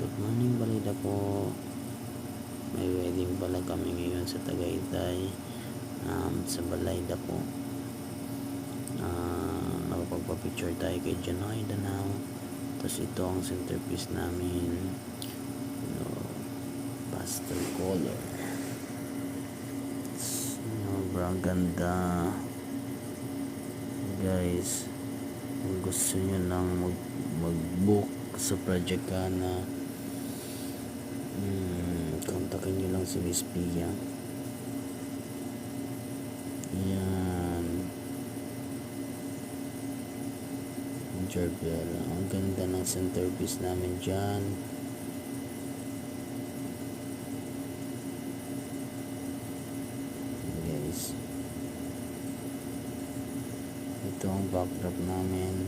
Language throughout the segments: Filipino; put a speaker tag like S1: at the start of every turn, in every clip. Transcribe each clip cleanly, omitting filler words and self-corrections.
S1: Good morning, balita po. May wedding pala kami ngayon sa Tagaytay, sa Balayda po. Nakapagpa-picture tayo kay Janoy Danao. Tapos ito ang centerpiece namin, pastel color. Sobrang ganda, guys. Kung gusto nyo lang mag-book sa Project Kana, kontakin nyo lang si Miss Pia. Yan, Gerbera. Ang ganda ng centerpiece namin dyan. Guys, ito ang backdrop namin,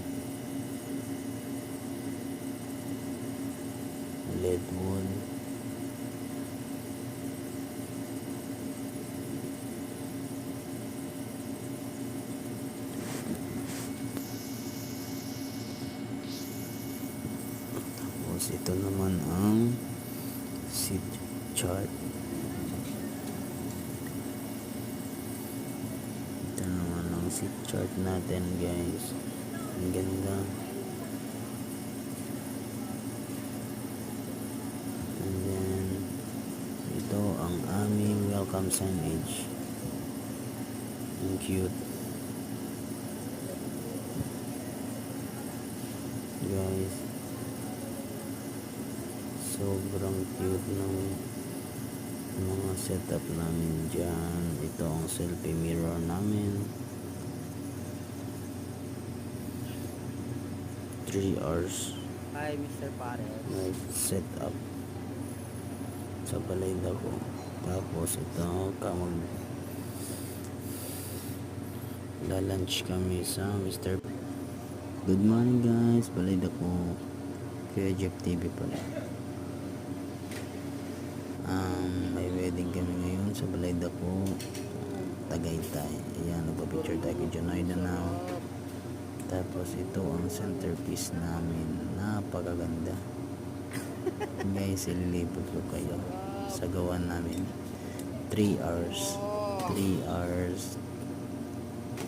S1: LED wood. Tapos ito naman ang seat chart. Ito naman ang seat chart natin, guys. Ang ganda. And then ito ang aming welcome signage. Ang cute, guys. Sobrang cute ng mga setup namin dyan. Ito ang selfie mirror namin. 3 hours
S2: Hi, Mr. Pares.
S1: may setup sa Balayda po. Tapos ito lalunch kami sa Mr. Good morning, guys, Balayda po. Kuya Jeff TV pala. May wedding kami ngayon sa Balayda po, Tagaytay. Ayan, nagpa-picture tayo kay Janoy Danao. Tapos ito ang centerpiece namin. Napakaganda. Guys, ililipot ko kayo sa gawa namin. 3 hours